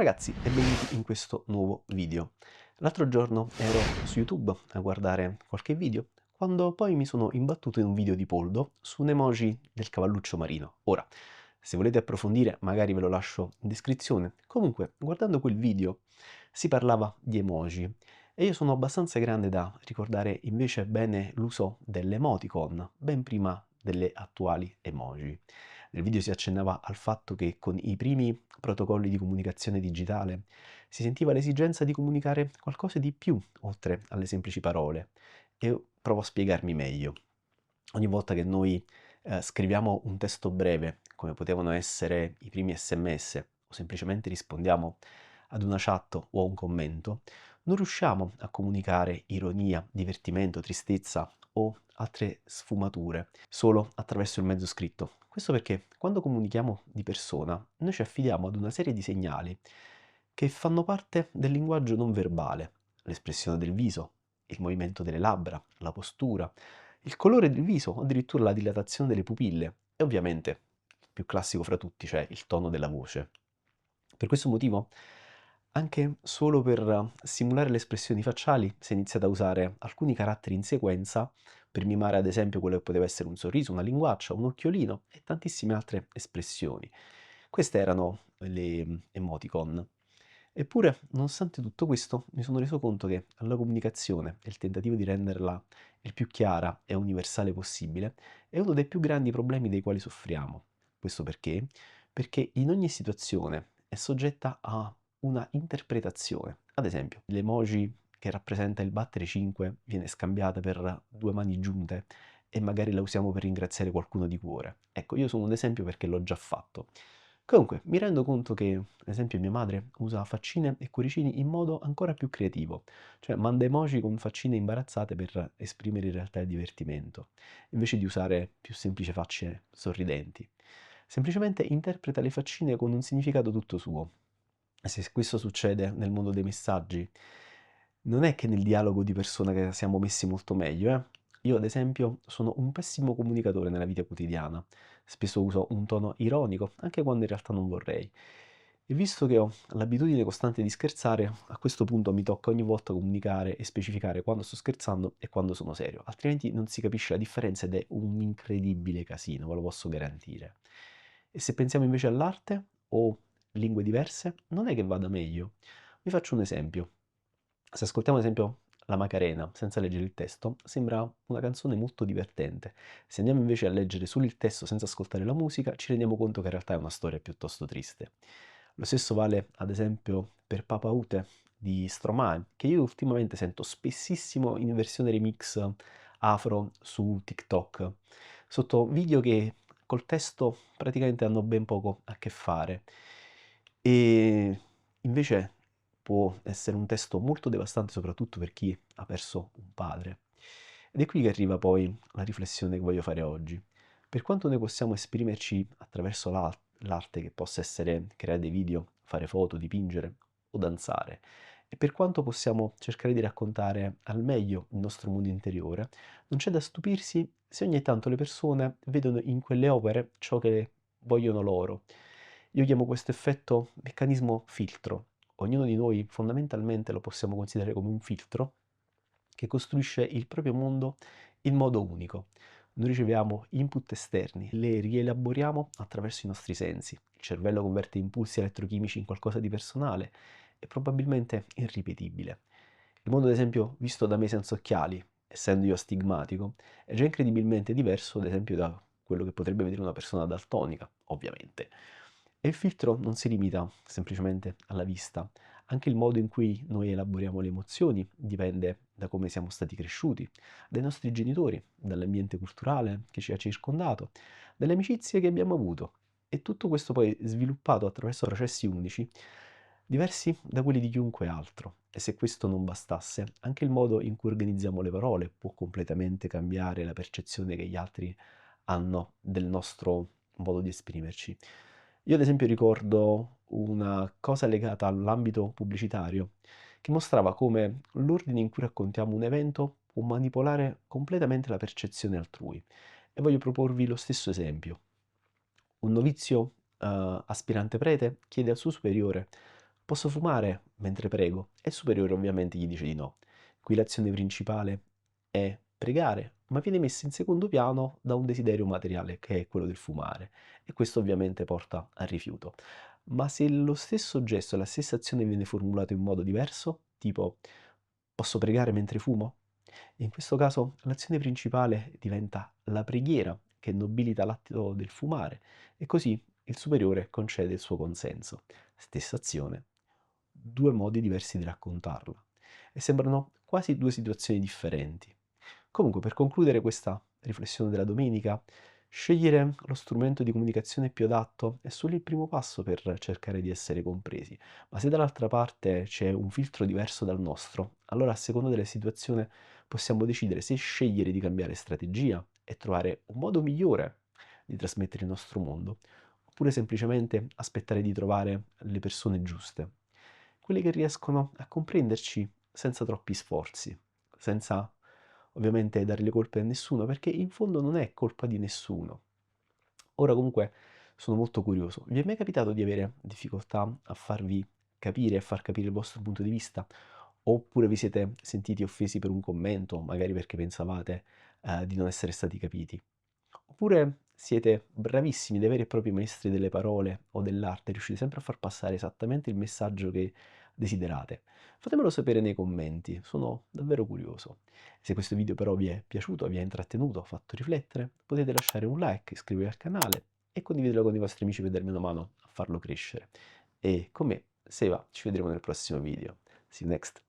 ragazzi e benvenuti in questo nuovo video. L'altro giorno ero su YouTube a guardare qualche video quando poi mi sono imbattuto in un video di Poldo su un emoji del cavalluccio marino. Ora, se volete approfondire magari ve lo lascio in descrizione. Comunque, guardando quel video si parlava di emoji e io sono abbastanza grande da ricordare invece bene l'uso dell'emoticon ben prima delle attuali emoji. Nel video si accennava al fatto che con i primi protocolli di comunicazione digitale si sentiva l'esigenza di comunicare qualcosa di più oltre alle semplici parole. E provo a spiegarmi meglio. Ogni volta che noi scriviamo un testo breve, come potevano essere i primi SMS, o semplicemente rispondiamo ad una chat o a un commento, non riusciamo a comunicare ironia, divertimento, tristezza o altre sfumature solo attraverso il mezzo scritto. Questo perché quando comunichiamo di persona noi ci affidiamo ad una serie di segnali che fanno parte del linguaggio non verbale, l'espressione del viso, il movimento delle labbra, la postura, il colore del viso o addirittura la dilatazione delle pupille e ovviamente il più classico fra tutti, cioè il tono della voce. Per questo motivo, anche solo per simulare le espressioni facciali, si è iniziato a usare alcuni caratteri in sequenza per mimare ad esempio quello che poteva essere un sorriso, una linguaccia, un occhiolino e tantissime altre espressioni. Queste erano le emoticon. Eppure, nonostante tutto questo, mi sono reso conto che la comunicazione e il tentativo di renderla il più chiara e universale possibile è uno dei più grandi problemi dei quali soffriamo. Questo perché? Perché in ogni situazione è soggetta a una interpretazione. Ad esempio, l'emoji che rappresenta il battere 5 viene scambiata per due mani giunte e magari la usiamo per ringraziare qualcuno di cuore. Ecco, io sono un esempio perché l'ho già fatto. Comunque, mi rendo conto che, ad esempio, mia madre usa faccine e cuoricini in modo ancora più creativo, cioè manda emoji con faccine imbarazzate per esprimere in realtà il divertimento, invece di usare più semplici facce sorridenti. Semplicemente interpreta le faccine con un significato tutto suo. E se questo succede nel mondo dei messaggi, non è che nel dialogo di persona che siamo messi molto meglio, eh? Io, ad esempio, sono un pessimo comunicatore nella vita quotidiana. Spesso uso un tono ironico, anche quando in realtà non vorrei. E visto che ho l'abitudine costante di scherzare, a questo punto mi tocca ogni volta comunicare e specificare quando sto scherzando e quando sono serio, altrimenti non si capisce la differenza ed è un incredibile casino, ve lo posso garantire. E se pensiamo invece all'arte o lingue diverse, non è che vada meglio. Vi faccio un esempio. Se ascoltiamo ad esempio la Macarena senza leggere il testo, sembra una canzone molto divertente. Se andiamo invece a leggere solo il testo senza ascoltare la musica, ci rendiamo conto che in realtà è una storia piuttosto triste. Lo stesso vale ad esempio per Papa Ute di Stromae, che io ultimamente sento spessissimo in versione remix afro su TikTok, sotto video che col testo praticamente hanno ben poco a che fare. E invece può essere un testo molto devastante soprattutto per chi ha perso un padre. Ed è qui che arriva poi la riflessione che voglio fare oggi. Per quanto noi possiamo esprimerci attraverso l'arte, che possa essere creare dei video, fare foto, dipingere o danzare, e per quanto possiamo cercare di raccontare al meglio il nostro mondo interiore, non c'è da stupirsi se ogni tanto le persone vedono in quelle opere ciò che vogliono loro. Io chiamo questo effetto meccanismo filtro. Ognuno di noi fondamentalmente lo possiamo considerare come un filtro che costruisce il proprio mondo in modo unico. Noi riceviamo input esterni, le rielaboriamo attraverso i nostri sensi. Il cervello converte impulsi elettrochimici in qualcosa di personale e probabilmente irripetibile. Il mondo, ad esempio, visto da me senza occhiali, essendo io astigmatico, è già incredibilmente diverso, ad esempio, da quello che potrebbe vedere una persona daltonica, ovviamente. E il filtro non si limita semplicemente alla vista, anche il modo in cui noi elaboriamo le emozioni dipende da come siamo stati cresciuti, dai nostri genitori, dall'ambiente culturale che ci ha circondato, dalle amicizie che abbiamo avuto. E tutto questo poi è sviluppato attraverso processi unici, diversi da quelli di chiunque altro. E se questo non bastasse, anche il modo in cui organizziamo le parole può completamente cambiare la percezione che gli altri hanno del nostro modo di esprimerci. Io ad esempio ricordo una cosa legata all'ambito pubblicitario che mostrava come l'ordine in cui raccontiamo un evento può manipolare completamente la percezione altrui. E voglio proporvi lo stesso esempio. Un novizio aspirante prete chiede al suo superiore: Posso fumare mentre prego? E il superiore ovviamente gli dice di no. Qui l'azione principale è pregare, ma viene messa in secondo piano da un desiderio materiale che è quello del fumare e questo ovviamente porta al rifiuto. Ma se lo stesso gesto, la stessa azione viene formulato in modo diverso, tipo posso pregare mentre fumo? E in questo caso l'azione principale diventa la preghiera che nobilita l'atto del fumare e così il superiore concede il suo consenso. Stessa azione, due modi diversi di raccontarla e sembrano quasi due situazioni differenti. Comunque, per concludere questa riflessione della domenica, scegliere lo strumento di comunicazione più adatto è solo il primo passo per cercare di essere compresi, ma se dall'altra parte c'è un filtro diverso dal nostro, allora a seconda della situazione possiamo decidere se scegliere di cambiare strategia e trovare un modo migliore di trasmettere il nostro mondo, oppure semplicemente aspettare di trovare le persone giuste, quelle che riescono a comprenderci senza troppi sforzi, senza ovviamente dare le colpe a nessuno, perché in fondo non è colpa di nessuno. Ora comunque sono molto curioso, vi è mai capitato di avere difficoltà a farvi capire, a far capire il vostro punto di vista? Oppure vi siete sentiti offesi per un commento, magari perché pensavate di non essere stati capiti? Oppure siete bravissimi, dei veri e propri maestri delle parole o dell'arte, riuscite sempre a far passare esattamente il messaggio che desiderate? Fatemelo sapere nei commenti, sono davvero curioso. Se questo video però vi è piaciuto, vi ha intrattenuto, fatto riflettere, potete lasciare un like, iscrivervi al canale e condividerlo con i vostri amici per darmi una mano a farlo crescere. E con me, Seva, ci vedremo nel prossimo video. See you next.